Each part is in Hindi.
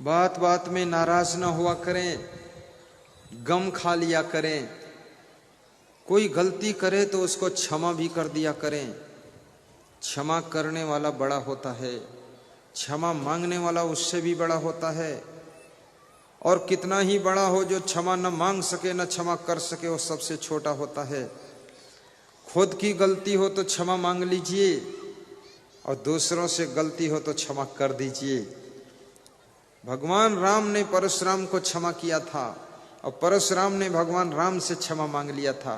बात बात में नाराज ना हुआ करें, गम खा लिया करें। कोई गलती करे तो उसको क्षमा भी कर दिया करें। क्षमा करने वाला बड़ा होता है, क्षमा मांगने वाला उससे भी बड़ा होता है। और कितना ही बड़ा हो, जो क्षमा न मांग सके न क्षमा कर सके, वो सबसे छोटा होता है। खुद की गलती हो तो क्षमा मांग लीजिए, और दूसरों से गलती हो तो क्षमा कर दीजिए। भगवान राम ने परशुराम को क्षमा किया था, और परशुराम ने भगवान राम से क्षमा मांग लिया था।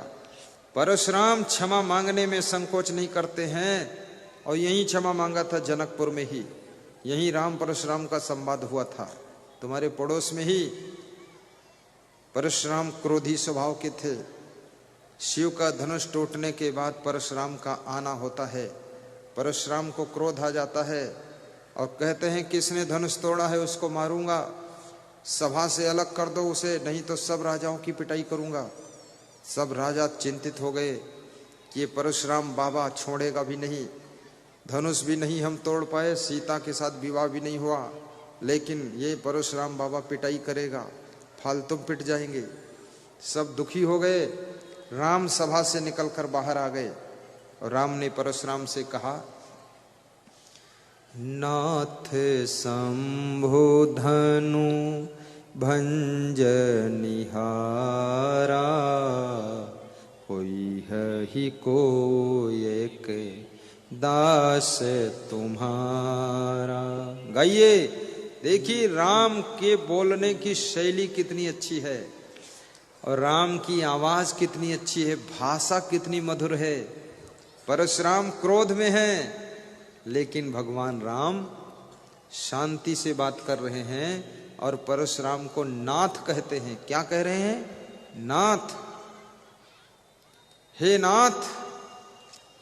परशुराम क्षमा मांगने में संकोच नहीं करते हैं, और यही क्षमा मांगा था जनकपुर में ही। यही राम परशुराम का संवाद हुआ था, तुम्हारे पड़ोस में ही। परशुराम क्रोधी स्वभाव के थे। शिव का धनुष टूटने के बाद परशुराम का आना होता है। परशुराम को क्रोध आ जाता है और कहते हैं किसने धनुष तोड़ा है उसको मारूंगा, सभा से अलग कर दो उसे, नहीं तो सब राजाओं की पिटाई करूंगा। सब राजा चिंतित हो गए कि ये परशुराम बाबा छोड़ेगा भी नहीं, धनुष भी नहीं हम तोड़ पाए, सीता के साथ विवाह भी नहीं हुआ, लेकिन ये परशुराम बाबा पिटाई करेगा, फालतू पिट जाएंगे। सब दुखी हो गए। राम सभा से निकलकर बाहर आ गए, और राम ने परशुराम से कहा, नाथ शंभु धनु भंजनिहारा, होई ही को एक दास तुम्हारा। गाइए, देखिए राम के बोलने की शैली कितनी अच्छी है, और राम की आवाज कितनी अच्छी है, भाषा कितनी मधुर है। परशुराम क्रोध में है, लेकिन भगवान राम शांति से बात कर रहे हैं, और परशुराम को नाथ कहते हैं। क्या कह रहे हैं? नाथ। हे नाथ,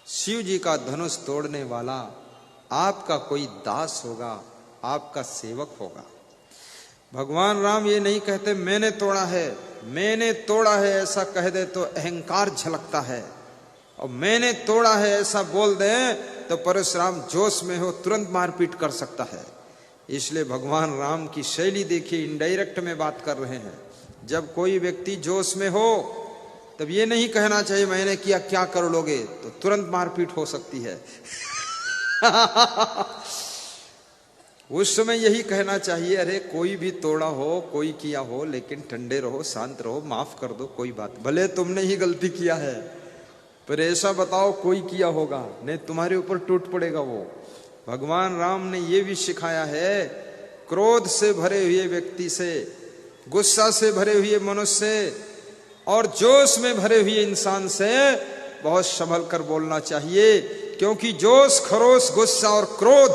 शिव जी का धनुष तोड़ने वाला आपका कोई दास होगा, आपका सेवक होगा। भगवान राम ये नहीं कहते मैंने तोड़ा है, मैंने तोड़ा है ऐसा कह दे तो अहंकार झलकता है, और मैंने तोड़ा है ऐसा बोल दे तो परशुराम जोश में हो तुरंत मारपीट कर सकता है। इसलिए भगवान राम की शैली देखिए, इनडायरेक्ट में बात कर रहे हैं। जब कोई व्यक्ति जोश में हो तब ये नहीं कहना चाहिए मैंने किया क्या कर लोगे, तो तुरंत मारपीट हो सकती है। उस समय यही कहना चाहिए, अरे कोई भी तोड़ा हो, कोई किया हो, लेकिन ठंडे रहो, शांत रहो, माफ कर दो, कोई बात, भले तुमने ही गलती किया है, पर ऐसा बताओ कोई किया होगा, नहीं तुम्हारे ऊपर टूट पड़ेगा वो। भगवान राम ने ये भी सिखाया है, क्रोध से भरे हुए व्यक्ति से, गुस्सा से भरे हुए मनुष्य से, और जोश में भरे हुए इंसान से बहुत संभल कर बोलना चाहिए, क्योंकि जोश, खरोश, गुस्सा और क्रोध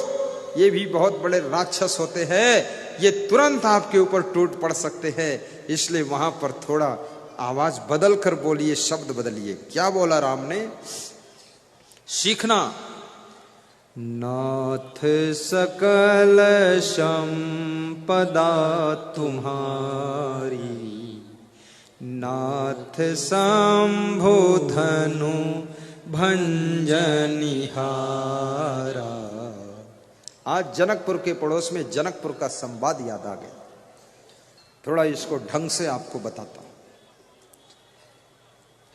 ये भी बहुत बड़े राक्षस होते हैं, ये तुरंत आपके ऊपर टूट पड़ सकते हैं। इसलिए वहां पर थोड़ा आवाज बदल कर बोलिए, शब्द बदलिए। क्या बोला राम ने? सीखना। नाथ सकल संपदा तुम्हारी, नाथ शंभु धनु भंजनिहारा। आज जनकपुर के पड़ोस में जनकपुर का संवाद याद आ गया, थोड़ा इसको ढंग से आपको बताता हूं।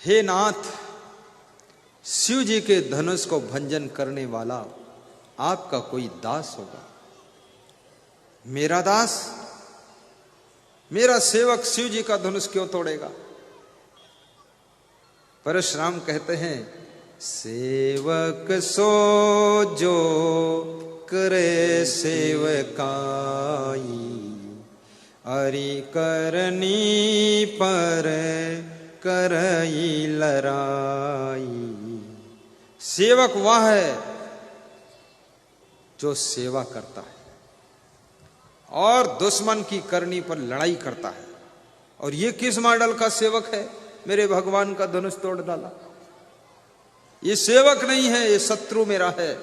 हे नाथ, शिव जी के धनुष को भंजन करने वाला आपका कोई दास होगा। मेरा दास, मेरा सेवक शिव जी का धनुष क्यों तोड़ेगा? परशुराम कहते हैं, सेवक सो जो करे सेवकाई, अरि करनी पर करई लराई। सेवक वह है जो सेवा करता है और दुश्मन की करनी पर लड़ाई करता है। और ये किस मॉडल का सेवक है? मेरे भगवान का धनुष तोड़ डाला, ये सेवक नहीं है, ये शत्रु मेरा है।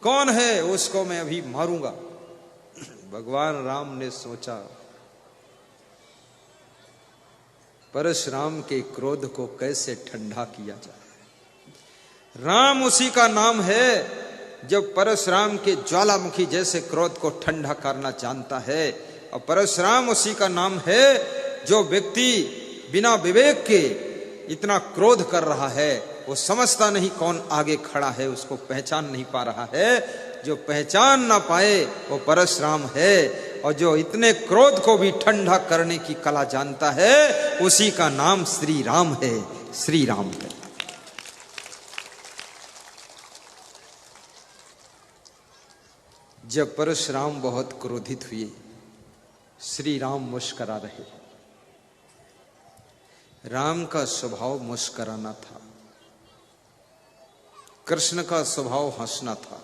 कौन है? उसको मैं अभी मारूंगा। भगवान राम ने सोचा परशुराम के क्रोध को कैसे ठंडा किया जाए। राम उसी का नाम है जो परशुराम के ज्वालामुखी जैसे क्रोध को ठंडा करना जानता है। और परशुराम उसी का नाम है जो व्यक्ति बिना विवेक के इतना क्रोध कर रहा है, वो समझता नहीं कौन आगे खड़ा है, उसको पहचान नहीं पा रहा है। जो पहचान ना पाए वो परशुराम है। और जो इतने क्रोध को भी ठंडा करने की कला जानता है, उसी का नाम श्री राम है, श्री राम है। जब परशुराम बहुत क्रोधित हुए, श्री राम मुस्कुरा रहे। राम का स्वभाव मुस्कुराना था, कृष्ण का स्वभाव हंसना था,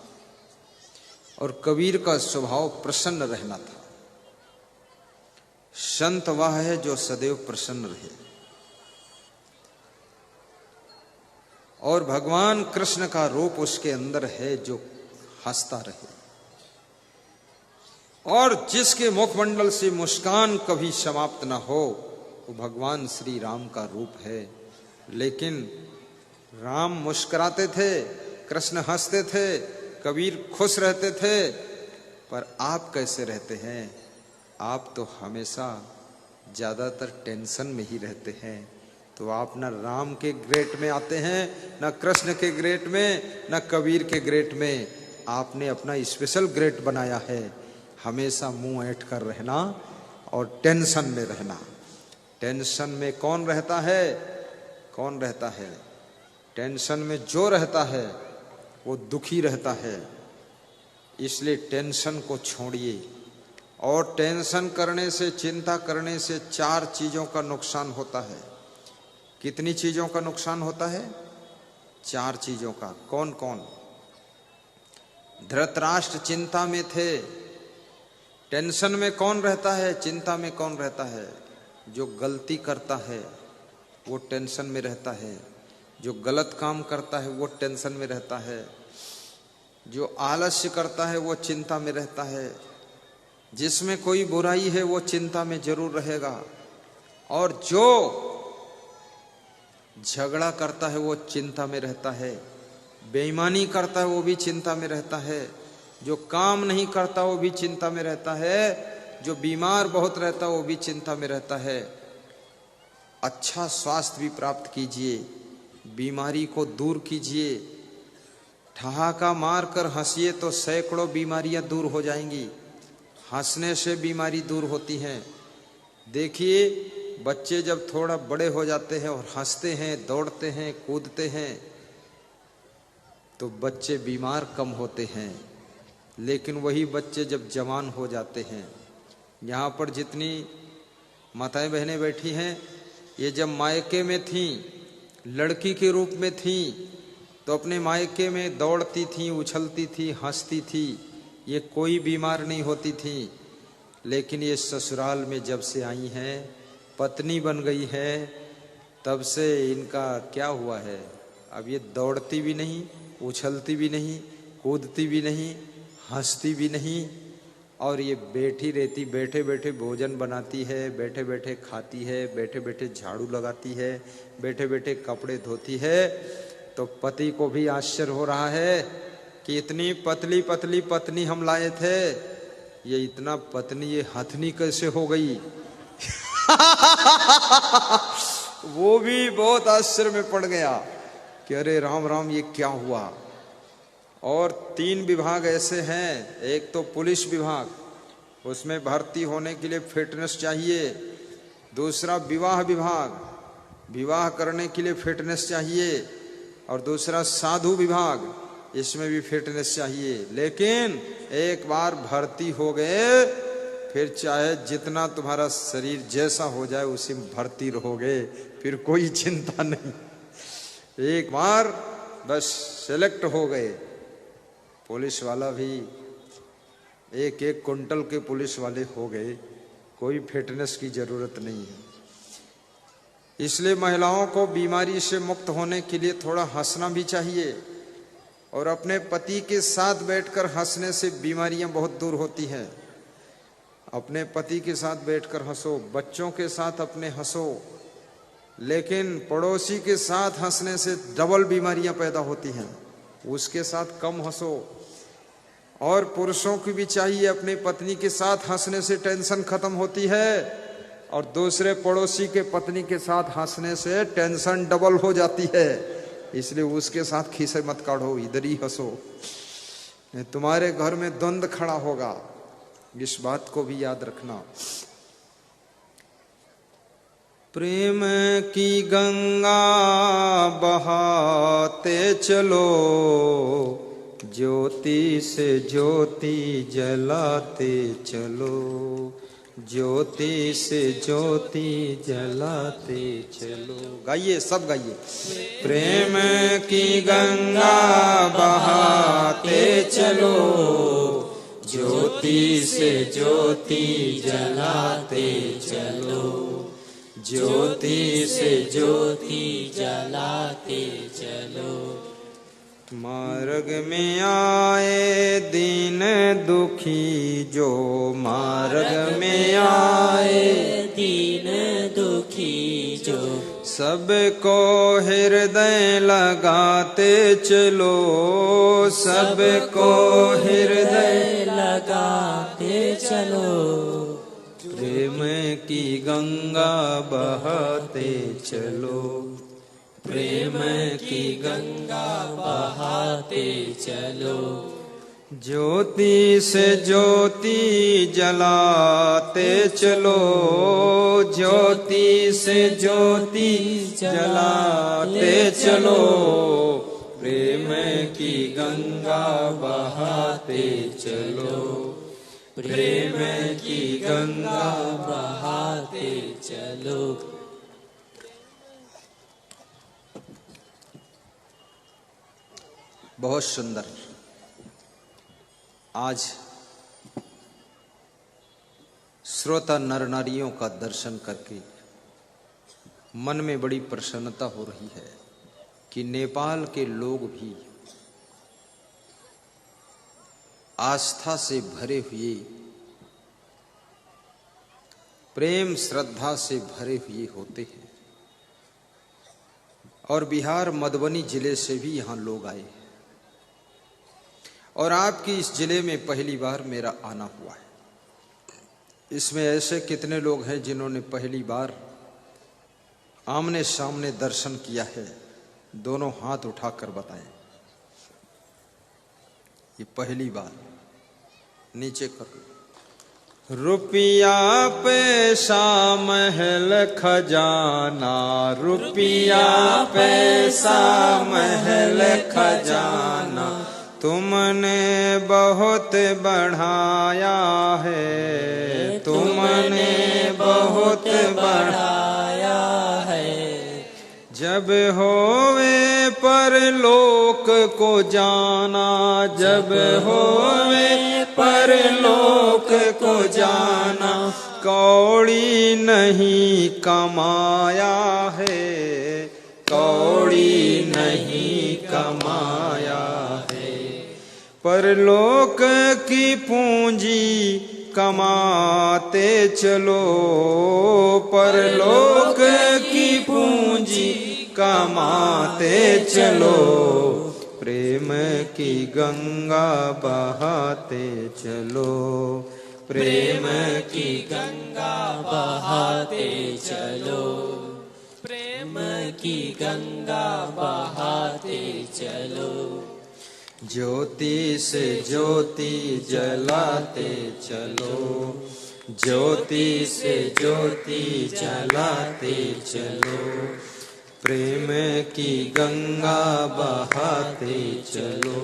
और कबीर का स्वभाव प्रसन्न रहना था। संत वह है जो सदैव प्रसन्न रहे। और भगवान कृष्ण का रूप उसके अंदर है जो हंसता रहे। और जिसके मुखमंडल से मुस्कान कभी समाप्त ना हो, वो भगवान श्री राम का रूप है। लेकिन राम मुस्कुराते थे, कृष्ण हंसते थे, कबीर खुश रहते थे। पर आप कैसे रहते हैं? आप तो हमेशा ज्यादातर टेंशन में ही रहते हैं। तो आप न राम के ग्रेट में आते हैं, न कृष्ण के ग्रेट में, न कबीर के ग्रेट में। आपने अपना स्पेशल ग्रेट बनाया है, हमेशा मुंह ऐंठ कर रहना और टेंशन में रहना। टेंशन में कौन रहता है? कौन रहता है? टेंशन में जो रहता है वो दुखी रहता है। इसलिए टेंशन को छोड़िए। और टेंशन करने से, चिंता करने से 4 चीजों का नुकसान होता है। कितनी चीजों का नुकसान होता है? 4 चीजों का। कौन कौन? धृतराष्ट्र चिंता में थे। टेंशन में कौन रहता है? चिंता में कौन रहता है? जो गलती करता है वो टेंशन में रहता है। जो गलत काम करता है वो टेंशन में रहता है। जो आलस्य करता है वो चिंता में रहता है। जिसमें कोई बुराई है वो चिंता में जरूर रहेगा। और जो झगड़ा करता है वो चिंता में रहता है। बेईमानी करता है वो भी चिंता में रहता है। जो काम नहीं करता वो भी चिंता में रहता है। जो बीमार बहुत रहता है वो भी चिंता में रहता है। अच्छा स्वास्थ्य भी प्राप्त कीजिए, बीमारी को दूर कीजिए। ठहाका मार कर हंसिए तो सैकड़ों बीमारियां दूर हो जाएंगी। हंसने से बीमारी दूर होती है। देखिए, बच्चे जब थोड़ा बड़े हो जाते हैं और हंसते हैं, दौड़ते हैं, कूदते हैं, तो बच्चे बीमार कम होते हैं। लेकिन वही बच्चे जब जवान हो जाते हैं, यहाँ पर जितनी माताएं बहनें बैठी हैं, ये जब मायके में थीं, लड़की के रूप में थीं, तो अपने मायके में दौड़ती थीं, उछलती थी, हंसती थी, ये कोई बीमार नहीं होती थी। लेकिन ये ससुराल में जब से आई हैं, पत्नी बन गई है, तब से इनका क्या हुआ है? अब ये दौड़ती भी नहीं, उछलती भी नहीं, कूदती भी नहीं, हंसती भी नहीं, और ये बैठी रहती, बैठे बैठे भोजन बनाती है, बैठे बैठे खाती है, बैठे बैठे झाड़ू लगाती है, बैठे बैठे कपड़े धोती है। तो पति को भी आश्चर्य हो रहा है कि इतनी पतली पतली पत्नी हम लाए थे, ये इतना पत्नी, ये हथनी कैसे हो गई? वो भी बहुत आश्चर्य में पड़ गया कि अरे राम राम, ये क्या हुआ। और 3 विभाग ऐसे हैं। एक तो पुलिस विभाग, उसमें भर्ती होने के लिए फिटनेस चाहिए। दूसरा विवाह विभाग, विवाह करने के लिए फिटनेस चाहिए। और दूसरा साधु विभाग, इसमें भी फिटनेस चाहिए। लेकिन एक बार भर्ती हो गए, फिर चाहे जितना तुम्हारा शरीर जैसा हो जाए उसी में भर्ती रहोगे, फिर कोई चिंता नहीं। एक बार बस सेलेक्ट हो गए। पुलिस वाला भी 1-1 कुंटल के पुलिस वाले हो गए, कोई फिटनेस की जरूरत नहीं है। इसलिए महिलाओं को बीमारी से मुक्त होने के लिए थोड़ा हंसना भी चाहिए। और अपने पति के साथ बैठकर हंसने से बीमारियां बहुत दूर होती हैं। अपने पति के साथ बैठकर हंसो, बच्चों के साथ अपने हंसो, लेकिन पड़ोसी के साथ हंसने से डबल बीमारियां पैदा होती हैं। उसके साथ कम हंसो, और पुरुषों की भी चाहिए, अपनी पत्नी के साथ हंसने से टेंशन खत्म होती है, और दूसरे पड़ोसी के पत्नी के साथ हंसने से टेंशन डबल हो जाती है। इसलिए उसके साथ खीसे मत काढ़ो, इधर ही हंसो, तुम्हारे घर में द्वंद्व खड़ा होगा। इस बात को भी याद रखना। प्रेम की गंगा बहाते चलो, ज्योति से ज्योति जलाते चलो, ज्योति से ज्योति जलाते चलो। गाइए, सब गाइए। प्रेम की गंगा बहाते चलो, ज्योति से ज्योति जलाते चलो, ज्योति से ज्योति जलाते चलो। मार्ग में आए दीन दुखी जो, मार्ग में आए दीन दुखी जो, सबको हृदय लगाते चलो, सबको हृदय लगाते चलो। प्रेम की गंगा बहाते चलो, प्रेम की गंगा बहाते चलो, ज्योति से ज्योति जलाते चलो, ज्योति से ज्योति जलाते चलो। प्रेम की गंगा बहाते चलो, प्रेम की गंगा बहाते चलो। बहुत सुंदर। आज श्रोता नर नारियों का दर्शन करके मन में बड़ी प्रसन्नता हो रही है कि नेपाल के लोग भी आस्था से भरे हुए, प्रेम श्रद्धा से भरे हुए होते हैं। और बिहार मधुबनी जिले से भी यहाँ लोग आए हैं, और आपकी इस जिले में पहली बार मेरा आना हुआ है। इसमें ऐसे कितने लोग हैं जिन्होंने पहली बार आमने सामने दर्शन किया है? दोनों हाथ उठाकर बताएं। ये पहली बार। नीचे करो। रुपया पैसा महल खजाना, रुपया पैसा महल खजाना, तुमने बहुत बढ़ाया है, तुमने बहुत बढ़ाया है। जब होवे परलोक को जाना, जब होवे परलोक को जाना, कौड़ी नहीं कमाया है, कौड़ी नहीं कमाया है। परलोक की पूंजी कमाते चलो, परलोक की पूंजी कमाते चलो। प्रेम की गंगा बहाते चलो, प्रेम की गंगा बहाते चलो, प्रेम की गंगा बहाते चलो। ज्योति से ज्योति जलाते चलो, ज्योति से ज्योति जलाते चलो। प्रेम की गंगा बहाते चलो,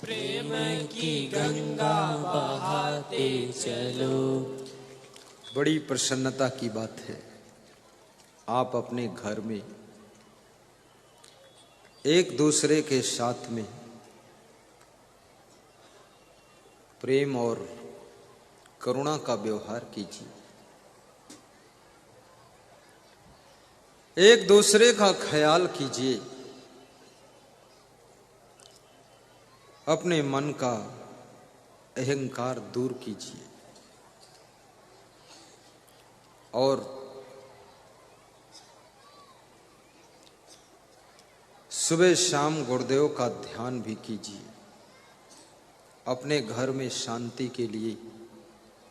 प्रेम की गंगा बहाते चलो। बड़ी प्रसन्नता की बात है। आप अपने घर में एक दूसरे के साथ में प्रेम और करुणा का व्यवहार कीजिए। एक दूसरे का ख्याल कीजिए। अपने मन का अहंकार दूर कीजिए और सुबह शाम गुरुदेव का ध्यान भी कीजिए। अपने घर में शांति के लिए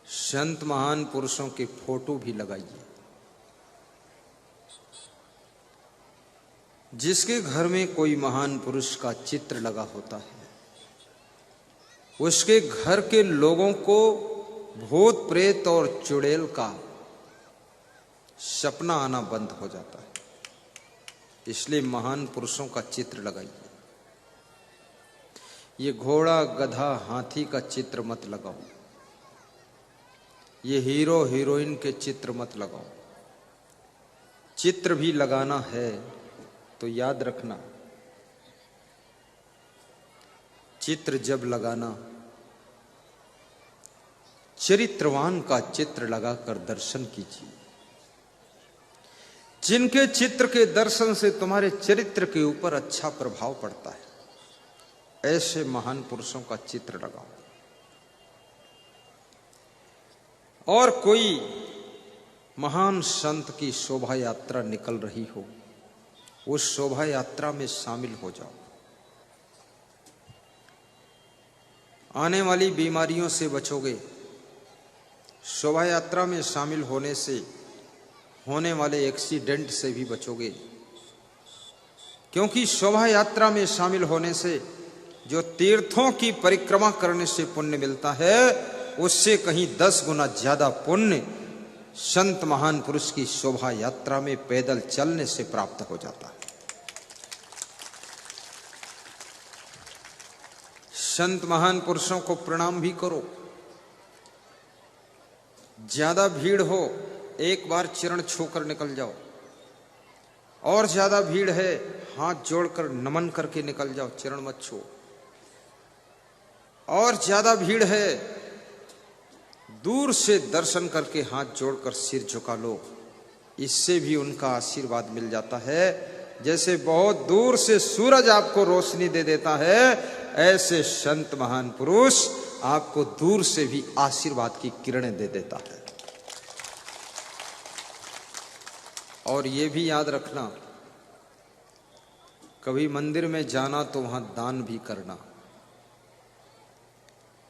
संत महान पुरुषों के फोटो भी लगाइए। जिसके घर में कोई महान पुरुष का चित्र लगा होता है, उसके घर के लोगों को भूत प्रेत और चुड़ैल का सपना आना बंद हो जाता है। इसलिए महान पुरुषों का चित्र लगाइए। ये घोड़ा गधा हाथी का चित्र मत लगाओ, ये हीरो हीरोइन के चित्र मत लगाओ। चित्र भी लगाना है तो याद रखना, चित्र जब लगाना, चरित्रवान का चित्र लगाकर दर्शन कीजिए। जिनके चित्र के दर्शन से तुम्हारे चरित्र के ऊपर अच्छा प्रभाव पड़ता है, ऐसे महान पुरुषों का चित्र लगाओ। और कोई महान संत की शोभा यात्रा निकल रही हो, उस शोभा यात्रा में शामिल हो जाओ। आने वाली बीमारियों से बचोगे। शोभा यात्रा में शामिल होने से होने वाले एक्सीडेंट से भी बचोगे, क्योंकि शोभा यात्रा में शामिल होने से जो तीर्थों की परिक्रमा करने से पुण्य मिलता है, उससे कहीं 10 गुना ज्यादा पुण्य संत महान पुरुष की शोभा यात्रा में पैदल चलने से प्राप्त हो जाता है। संत महान पुरुषों को प्रणाम भी करो। ज्यादा भीड़ हो, एक बार चरण छूकर निकल जाओ। और ज्यादा भीड़ है, हाथ जोड़कर नमन करके निकल जाओ, चरण मत छू। और ज्यादा भीड़ है, दूर से दर्शन करके हाथ जोड़कर सिर झुका लो। इससे भी उनका आशीर्वाद मिल जाता है। जैसे बहुत दूर से सूरज आपको रोशनी दे देता है, ऐसे संत महान पुरुष आपको दूर से भी आशीर्वाद की किरणें दे देता है। और ये भी याद रखना, कभी मंदिर में जाना तो वहां दान भी करना,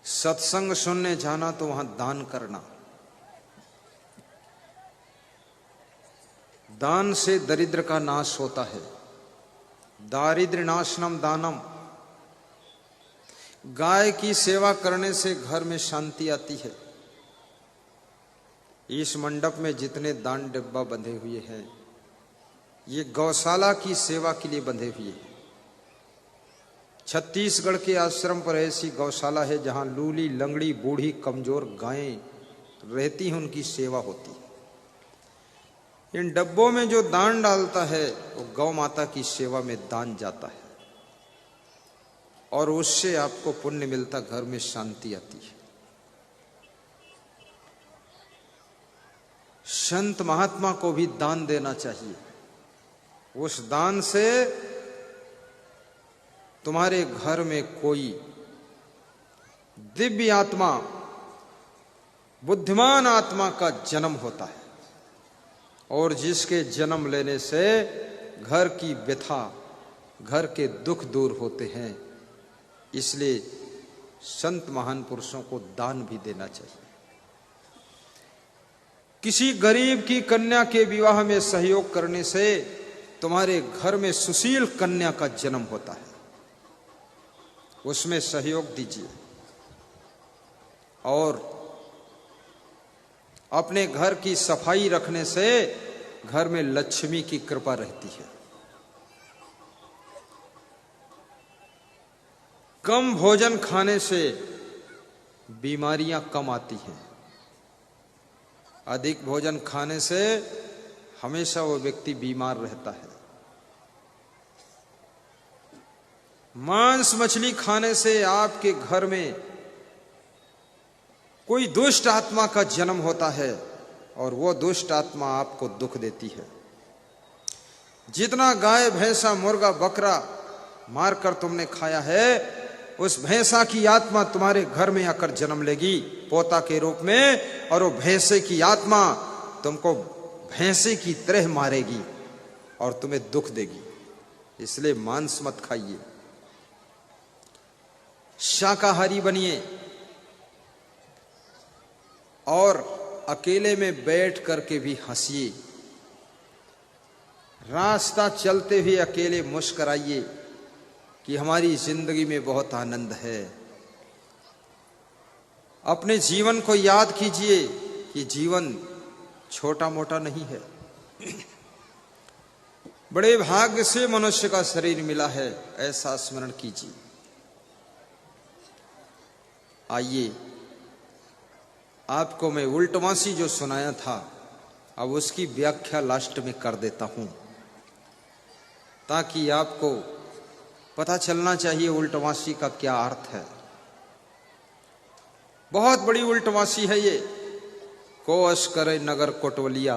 सत्संग सुनने जाना तो वहां दान करना। दान से दरिद्र का नाश होता है। दारिद्र्य नाशनम दानम। गाय की सेवा करने से घर में शांति आती है। इस मंडप में जितने दान डिब्बा बंधे हुए हैं, ये गौशाला की सेवा के लिए बंधे हुए हैं। छत्तीसगढ़ के आश्रम पर ऐसी गौशाला है जहां लूली, लंगड़ी, बूढ़ी, कमजोर गायें रहती हैं, उनकी सेवा होती है। इन डब्बों में जो दान डालता है वो गौ माता की सेवा में दान जाता है, और उससे आपको पुण्य मिलता, घर में शांति आती है। संत महात्मा को भी दान देना चाहिए। उस दान से तुम्हारे घर में कोई दिव्य आत्मा, बुद्धिमान आत्मा का जन्म होता है, और जिसके जन्म लेने से घर की व्यथा, घर के दुख दूर होते हैं। इसलिए संत महान पुरुषों को दान भी देना चाहिए। किसी गरीब की कन्या के विवाह में सहयोग करने से तुम्हारे घर में सुशील कन्या का जन्म होता है, उसमें सहयोग दीजिए। और अपने घर की सफाई रखने से घर में लक्ष्मी की कृपा रहती है। कम भोजन खाने से बीमारियां कम आती हैं। अधिक भोजन खाने से हमेशा वो व्यक्ति बीमार रहता है। मांस मछली खाने से आपके घर में कोई दुष्ट आत्मा का जन्म होता है, और वो दुष्ट आत्मा आपको दुख देती है। जितना गाय, भैंसा, मुर्गा, बकरा मारकर तुमने खाया है, उस भैंसा की आत्मा तुम्हारे घर में आकर जन्म लेगी पोता के रूप में, और वो भैंसे की आत्मा तुमको भैंसे की तरह मारेगी और तुम्हें दुख देगी। इसलिए मांस मत खाइए। शाकाहारी बनिए और अकेले में बैठ करके भी हंसिए। रास्ता चलते हुए अकेले मुस्कराइए कि हमारी जिंदगी में बहुत आनंद है। अपने जीवन को याद कीजिए कि जीवन छोटा मोटा नहीं है। बड़े भाग्य से मनुष्य का शरीर मिला है, ऐसा स्मरण कीजिए। आइए, आपको मैं उल्टवासी जो सुनाया था अब उसकी व्याख्या लास्ट में कर देता हूं, ताकि आपको पता चलना चाहिए उल्टवासी का क्या अर्थ है। बहुत बड़ी उल्टवासी है ये। कोश करे नगर कोटवलिया,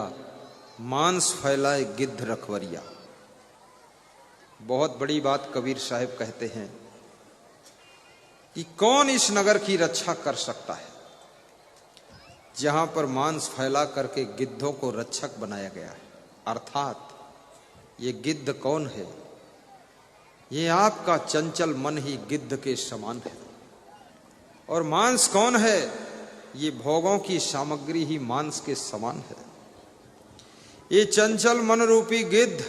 मांस फैलाए गिद्ध रखवरिया। बहुत बड़ी बात कबीर साहब कहते हैं कि कौन इस नगर की रक्षा कर सकता है जहां पर मांस फैला करके गिद्धों को रक्षक बनाया गया है। अर्थात ये गिद्ध कौन है? ये आपका चंचल मन ही गिद्ध के समान है। और मांस कौन है? ये भोगों की सामग्री ही मांस के समान है। ये चंचल मन रूपी गिद्ध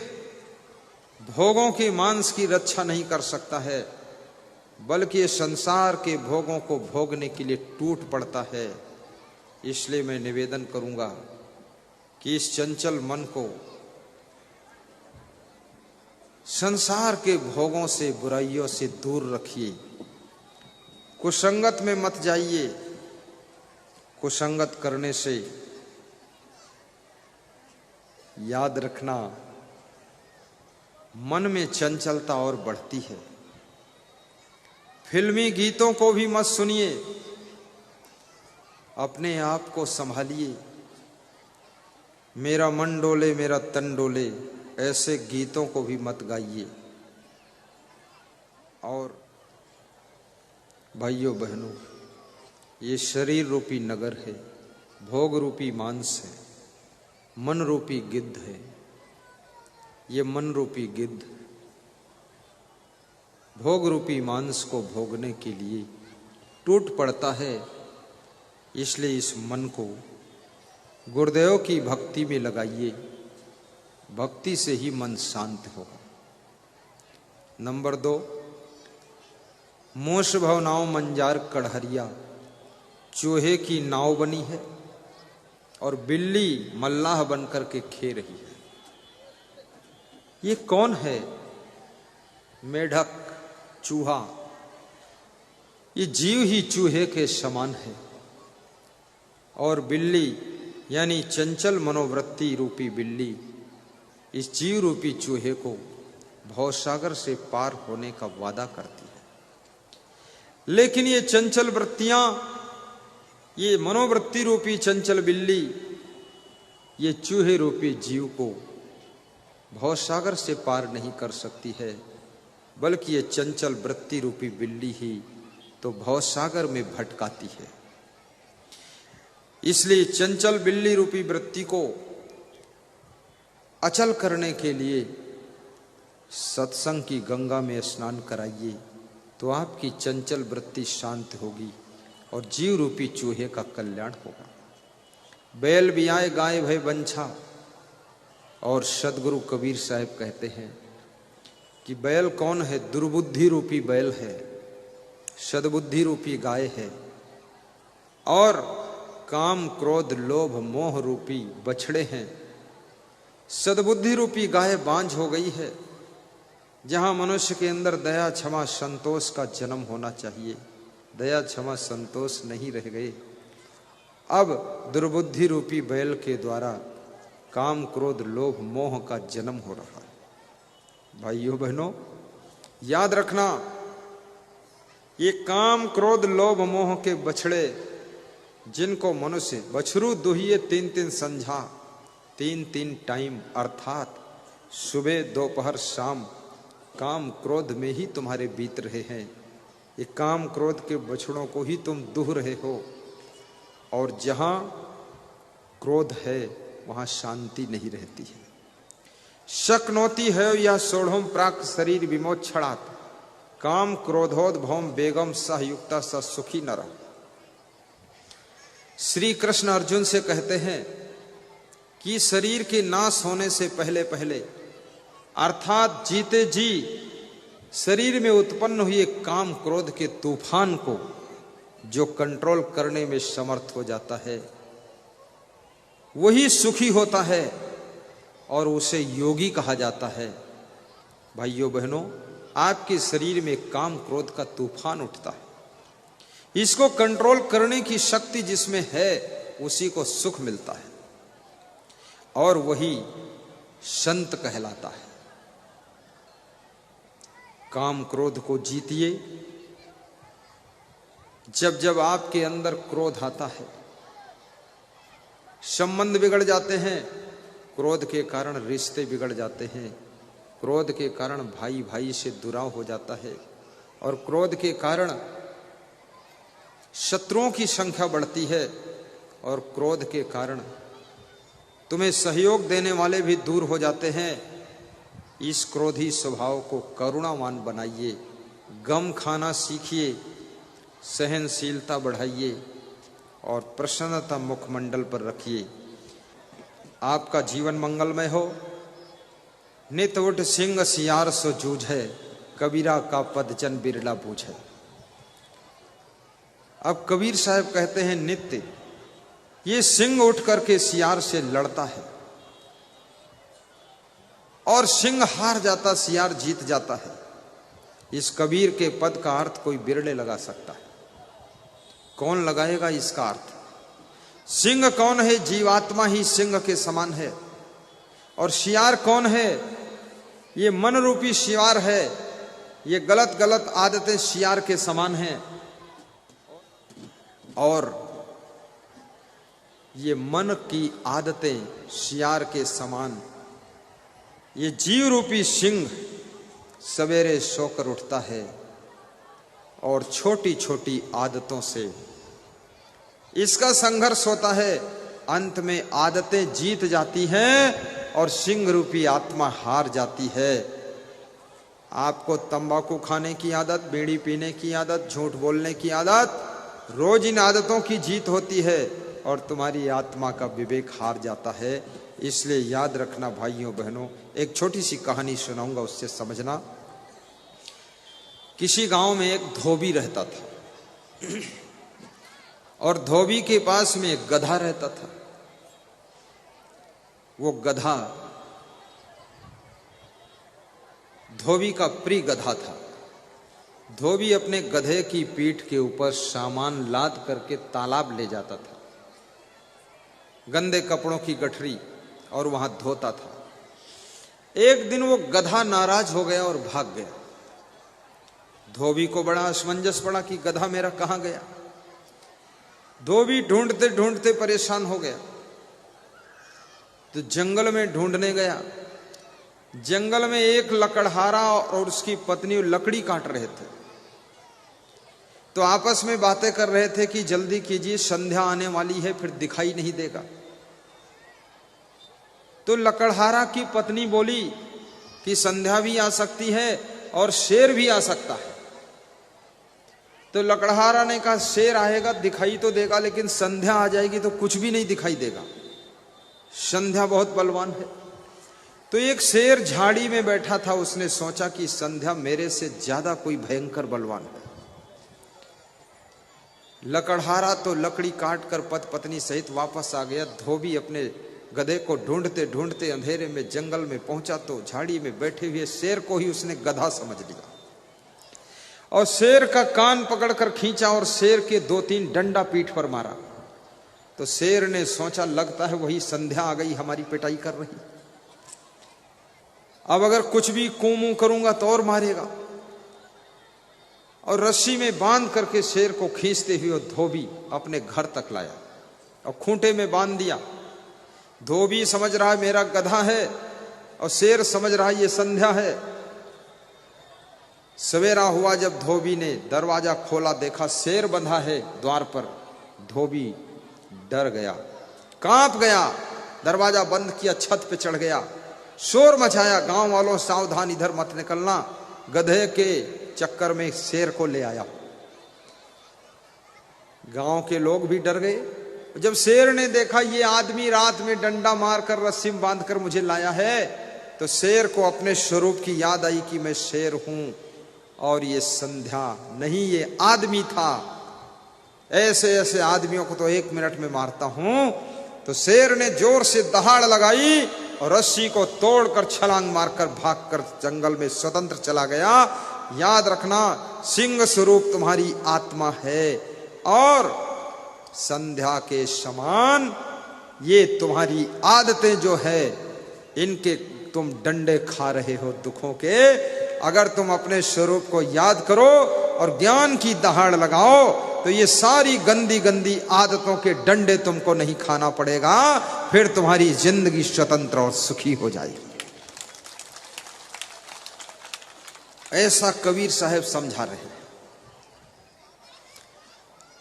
भोगों के मांस की रक्षा नहीं कर सकता है, बल्कि ये संसार के भोगों को भोगने के लिए टूट पड़ता है। इसलिए मैं निवेदन करूंगा कि इस चंचल मन को संसार के भोगों से, बुराइयों से दूर रखिए। कुसंगत में मत जाइए। कुसंगत करने से याद रखना, मन में चंचलता और बढ़ती है। फिल्मी गीतों को भी मत सुनिए। अपने आप को संभालिए। मेरा मन डोले मेरा तन डोले, ऐसे गीतों को भी मत गाइए। और भाइयों बहनों, ये शरीर रूपी नगर है, भोग रूपी मांस है, मन रूपी गिद्ध है। ये मन रूपी गिद्ध भोग रूपी मांस को भोगने के लिए टूट पड़ता है। इसलिए इस मन को गुरुदेव की भक्ति में लगाइए। भक्ति से ही मन शांत होगा। नंबर 2, मोश भव नाव मंजार कड़हरिया, चूहे की नाव बनी है और बिल्ली मल्लाह बनकर के खे रही है। ये कौन है? मेढक, चूहा। ये जीव ही चूहे के समान है और बिल्ली यानी चंचल मनोवृत्ति रूपी बिल्ली इस जीव रूपी चूहे को भवसागर से पार होने का वादा करती है। लेकिन ये चंचल वृत्तियां, ये मनोवृत्ति रूपी चंचल बिल्ली ये चूहे रूपी जीव को भवसागर से पार नहीं कर सकती है, बल्कि ये चंचल वृत्ति रूपी बिल्ली ही तो भवसागर में भटकाती है। इसलिए चंचल बिल्ली रूपी वृत्ति को अचल करने के लिए सत्संग की गंगा में स्नान कराइए, तो आपकी चंचल वृत्ति शांत होगी और जीव रूपी चूहे का कल्याण होगा। बैल बियाए गाय भय बंछा। और सदगुरु कबीर साहब कहते हैं कि बैल कौन है? दुर्बुद्धि रूपी बैल है, सद्बुद्धि रूपी गाय है और काम क्रोध लोभ मोह रूपी बछड़े हैं। सद्बुद्धि रूपी गाय बांझ हो गई है। जहां मनुष्य के अंदर दया क्षमा संतोष का जन्म होना चाहिए, दया क्षमा संतोष नहीं रह गए। अब दुर्बुद्धि रूपी बैल के द्वारा काम क्रोध लोभ मोह का जन्म हो रहा है। भाइयों बहनों, याद रखना, ये काम क्रोध लोभ मोह के बछड़े जिनको मनुष्य बछरू दुहिए 3-3 संझा 3-3 टाइम अर्थात सुबह दोपहर शाम काम क्रोध में ही तुम्हारे बीत रहे हैं। ये काम क्रोध के बछड़ों को ही तुम दुह रहे हो और जहां क्रोध है वहां शांति नहीं रहती है। शक्नोती है या सोढ़ों प्राक शरीर विमोक्षणात्, काम क्रोधोद्भवम बेगम सह युक्ता स सुखी नर। श्री कृष्ण अर्जुन से कहते हैं कि शरीर के नाश होने से पहले पहले अर्थात जीते जी शरीर में उत्पन्न हुए काम क्रोध के तूफान को जो कंट्रोल करने में समर्थ हो जाता है वही सुखी होता है और उसे योगी कहा जाता है। भाइयों बहनों, आपके शरीर में काम क्रोध का तूफान उठता है, इसको कंट्रोल करने की शक्ति जिसमें है उसी को सुख मिलता है और वही संत कहलाता है। काम क्रोध को जीतिए। जब जब आपके अंदर क्रोध आता है, संबंध बिगड़ जाते हैं, क्रोध के कारण रिश्ते बिगड़ जाते हैं, क्रोध के कारण भाई भाई से दुराव हो जाता है और क्रोध के कारण शत्रुओं की संख्या बढ़ती है और क्रोध के कारण तुम्हें सहयोग देने वाले भी दूर हो जाते हैं। इस क्रोधी स्वभाव को करुणावान बनाइए, गम खाना सीखिए, सहनशीलता बढ़ाइए और प्रसन्नता मुखमंडल पर रखिए। आपका जीवन मंगलमय हो। नित उठ सिंह सियार सो जूझे, कबीरा का पदजन बिरला बूझे। अब कबीर साहब कहते हैं नित्य ये सिंह उठ करके सियार से लड़ता है और सिंह हार जाता, सियार जीत जाता है। इस कबीर के पद का अर्थ कोई बिरले लगा सकता है, कौन लगाएगा इसका अर्थ? सिंह कौन है? जीवात्मा ही सिंह के समान है। और शियार कौन है? ये मन रूपी शियार है। ये गलत गलत आदतें शियार के समान हैं और ये मन की आदतें शियार के समान। ये जीव रूपी सिंह सवेरे सोकर उठता है और छोटी छोटी आदतों से इसका संघर्ष होता है। अंत में आदतें जीत जाती हैं और सिंह रूपी आत्मा हार जाती है। आपको तंबाकू खाने की आदत, बीड़ी पीने की आदत, झूठ बोलने की आदत, रोज इन आदतों की जीत होती है और तुम्हारी आत्मा का विवेक हार जाता है। इसलिए याद रखना भाइयों बहनों, एक छोटी सी कहानी सुनाऊंगा, उससे समझना। किसी गांव में एक धोबी रहता था और धोबी के पास में एक गधा रहता था। वो गधा धोबी का प्रिय गधा था। धोबी अपने गधे की पीठ के ऊपर सामान लाद करके तालाब ले जाता था, गंदे कपड़ों की गठरी, और वहां धोता था। एक दिन वो गधा नाराज हो गया और भाग गया। धोबी को बड़ा असमंजस पड़ा कि गधा मेरा कहां गया। धोबी ढूंढते ढूंढते परेशान हो गया तो जंगल में ढूंढने गया। जंगल में एक लकड़हारा और उसकी पत्नी लकड़ी काट रहे थे, तो आपस में बातें कर रहे थे कि जल्दी कीजिए, संध्या आने वाली है, फिर दिखाई नहीं देगा। तो लकड़हारा की पत्नी बोली कि संध्या भी आ सकती है और शेर भी आ सकता है। तो लकड़हारा ने कहा शेर आएगा दिखाई तो देगा, लेकिन संध्या आ जाएगी तो कुछ भी नहीं दिखाई देगा, संध्या बहुत बलवान है। तो एक शेर झाड़ी में बैठा था, उसने सोचा कि संध्या मेरे से ज्यादा कोई भयंकर बलवान है। लकड़हारा तो लकड़ी काट कर पति पत्नी सहित वापस आ गया। धोबी अपने गधे को ढूंढते ढूंढते अंधेरे में जंगल में पहुंचा तो झाड़ी में बैठे हुए शेर को ही उसने गधा समझ लिया और शेर का कान पकड़कर खींचा और शेर के 2-3 डंडा पीठ पर मारा। तो शेर ने सोचा लगता है वही संध्या आ गई, हमारी पिटाई कर रही, अब अगर कुछ भी कूमू करूंगा तो और मारेगा। और रस्सी में बांध करके शेर को खींचते हुए धोबी अपने घर तक लाया और खूंटे में बांध दिया। धोबी समझ रहा है मेरा गधा है और शेर समझ रहा है ये संध्या है। सवेरा हुआ जब धोबी ने दरवाजा खोला, देखा शेर बंधा है द्वार पर। धोबी डर गया, कांप गया, दरवाजा बंद किया, छत पे चढ़ गया, शोर मचाया, गांव वालों सावधान, इधर मत निकलना, गधे के चक्कर में शेर को ले आया। गांव के लोग भी डर गए। जब शेर ने देखा ये आदमी रात में डंडा मारकर रस्सी में बांधकर मुझे लाया है, तो शेर को अपने स्वरूप की याद आई कि मैं शेर हूं और ये संध्या नहीं, ये आदमी था। ऐसे ऐसे आदमियों को तो 1 मिनट में मारता हूं। तो शेर ने जोर से दहाड़ लगाई और रस्सी को तोड़कर छलांग मारकर भागकर जंगल में स्वतंत्र चला गया। याद रखना, सिंह स्वरूप तुम्हारी आत्मा है और संध्या के समान ये तुम्हारी आदतें जो है, इनके तुम डंडे खा रहे हो दुखों के। अगर तुम अपने स्वरूप को याद करो और ज्ञान की दहाड़ लगाओ तो ये सारी गंदी गंदी आदतों के डंडे तुमको नहीं खाना पड़ेगा। फिर तुम्हारी जिंदगी स्वतंत्र और सुखी हो जाएगी। ऐसा कबीर साहब समझा रहे हैं।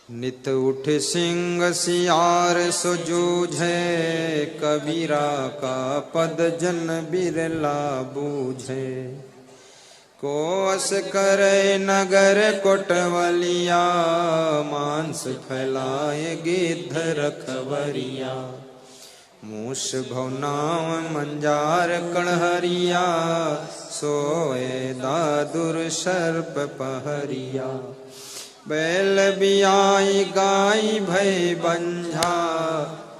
नित उठ सिंह सियार सो जूझे, कबीरा का पद जन बिरला बूझे। कोस करे नगर कोटवलिया, मांस फैलाए गिद्ध रखवरिया। मूस भवनाव मंजार कणहरिया, सोए दादुर सर्प पहरिया। बैल बियाई गाई भय बंझा,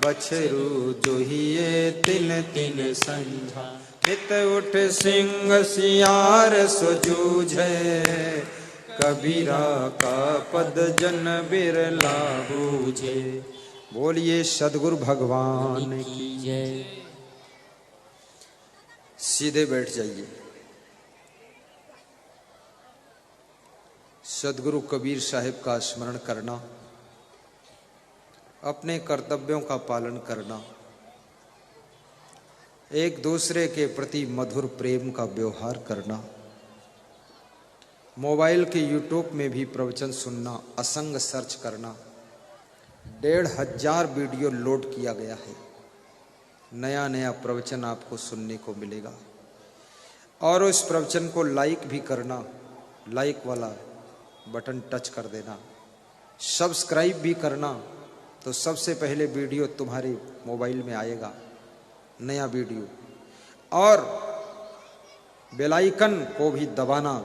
बछरू जोहिए तिन तिन संझा। नित उठ सिंह सियार सो जूझे, कबीरा का पद जन बिरला बूझे। बोलिए सद्गुरु भगवान की जय। सीधे बैठ जाइए। सद्गुरु कबीर साहिब का स्मरण करना, अपने कर्तव्यों का पालन करना, एक दूसरे के प्रति मधुर प्रेम का व्यवहार करना, मोबाइल के यूट्यूब में भी प्रवचन सुनना, असंग सर्च करना। 1500 वीडियो लोड किया गया है। नया नया प्रवचन आपको सुनने को मिलेगा। और उस प्रवचन को लाइक भी करना, लाइक वाला बटन टच कर देना। सब्सक्राइब भी करना, तो सबसे पहले वीडियो तुम्हारे मोबाइल में आएगा, नया वीडियो। और बेल आइकन को भी दबाना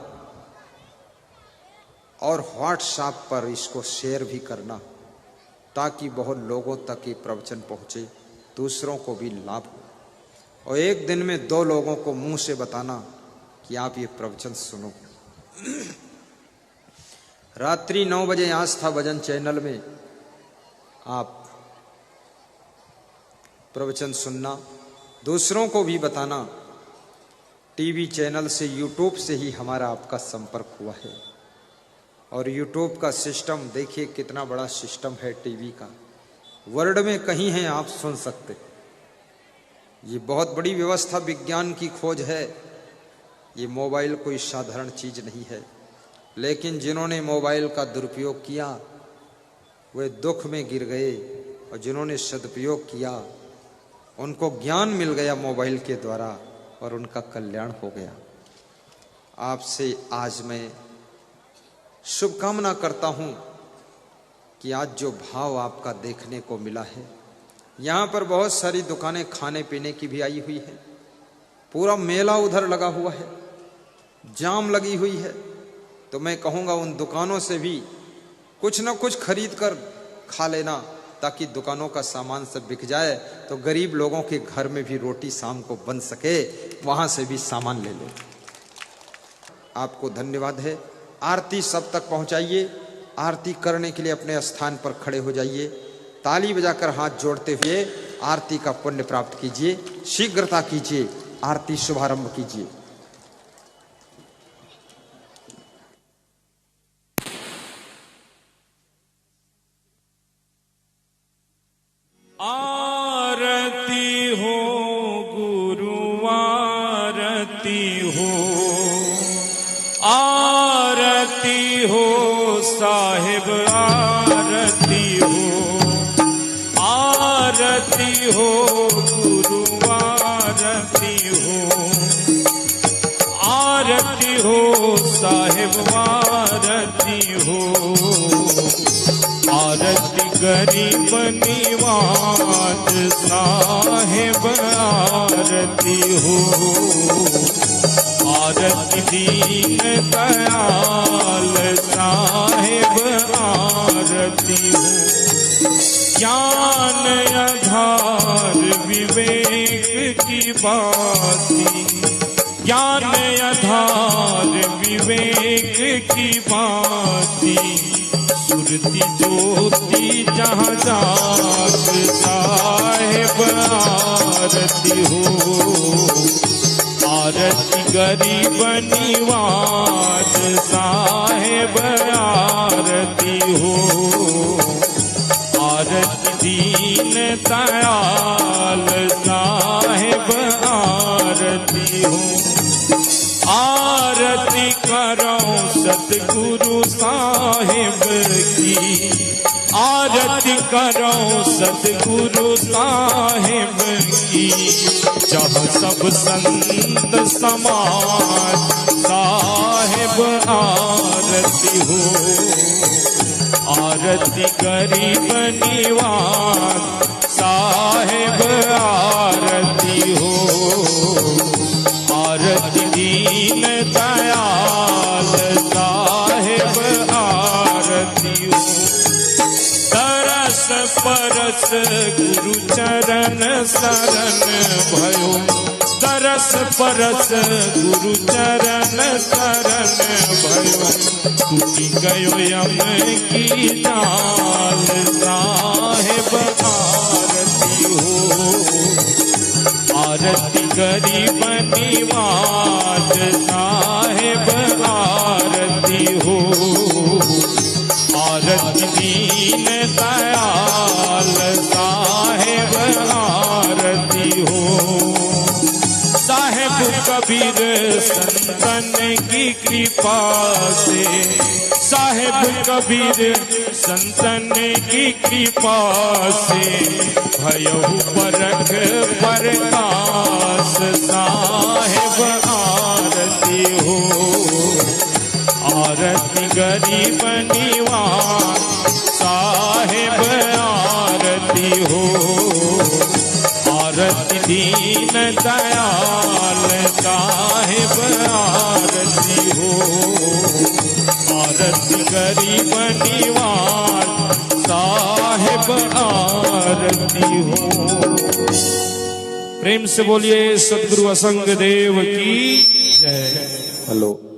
और व्हाट्सएप पर इसको शेयर भी करना, ताकि बहुत लोगों तक ये प्रवचन पहुंचे, दूसरों को भी लाभ हो। और एक दिन में 2 लोगों को मुंह से बताना कि आप ये प्रवचन सुनो। रात्रि 9 बजे आस्था भजन चैनल में आप प्रवचन सुनना, दूसरों को भी बताना। टीवी चैनल से, यूट्यूब से ही हमारा आपका संपर्क हुआ है। और यूट्यूब का सिस्टम देखिए कितना बड़ा सिस्टम है टीवी का। वर्ल्ड में कहीं है आप सुन सकते। ये बहुत बड़ी व्यवस्था, विज्ञान की खोज है। ये मोबाइल कोई साधारण चीज नहीं है। लेकिन जिन्होंने मोबाइल का दुरुपयोग किया वे दुख में गिर गए, और जिन्होंने सदुपयोग किया उनको ज्ञान मिल गया मोबाइल के द्वारा और उनका कल्याण हो गया। आपसे आज मैं शुभकामना करता हूं कि आज जो भाव आपका देखने को मिला है, यहाँ पर बहुत सारी दुकानें खाने पीने की भी आई हुई है। पूरा मेला उधर लगा हुआ है, जाम लगी हुई है। तो मैं कहूँगा उन दुकानों से भी कुछ न कुछ खरीद कर खा लेना, ताकि दुकानों का सामान सब बिक जाए, तो गरीब लोगों के घर में भी रोटी शाम को बन सके, वहां से भी सामान ले लो। आपको धन्यवाद है। आरती सब तक पहुंचाइए। आरती करने के लिए अपने स्थान पर खड़े हो जाइए। ताली बजाकर हाथ जोड़ते हुए आरती का पुण्य प्राप्त कीजिए। शीघ्रता कीजिए, आरती शुभारंभ कीजिए। आरती हो गुरु आरती हो, आरती हो साहिब आरती हो, आरती हो गुरु आरती हो, आरती हो साहेब आरती हो, आरती गरीब निवाज साहेब आरती हो, आरती दीन दयाल साहेब आरती हो। ज्ञान आधार विवेक की बाती, ज्ञान आधार विवेक की बाती, सुरती ज्योति जहाँ जाग साहेब आरती हो, आरती गरीब निवाज साहेब आरती हो, आरती दीन दयाल साहेब आरती हो। आरती करो सतगुरु साहेब की, आरती करो सतगुरु साहेब की, जहाँ सब संत समाज साहेब आरती हो, आरती गरीब निवाज साहेब आरती हो, आरती दीन दयाल साहेब आरती हो। तरस परस गुरु चरण शरण भयो, तरस परस गुरु चरण शरण भयो, टूटी गयो यम की जाल साहेब आरती हो, आरती गरीब निवाज साहेब आरती हो, आरती दीन दयाल साहेब आरती हो। साहेब कबीर संतन की कृपा से, साहेब कबीर संतन की कृपा से, भयहु परख प्रकाश साहेब आरती हो, आरती गरीब निवाज साहेब आरती हो, आरती दीन दयाल साहेब आरती हो, आरती गरीब निवाज साहेब आरती हो। प्रेम से बोलिए सद्गुरु असंग देव की जय। हेलो।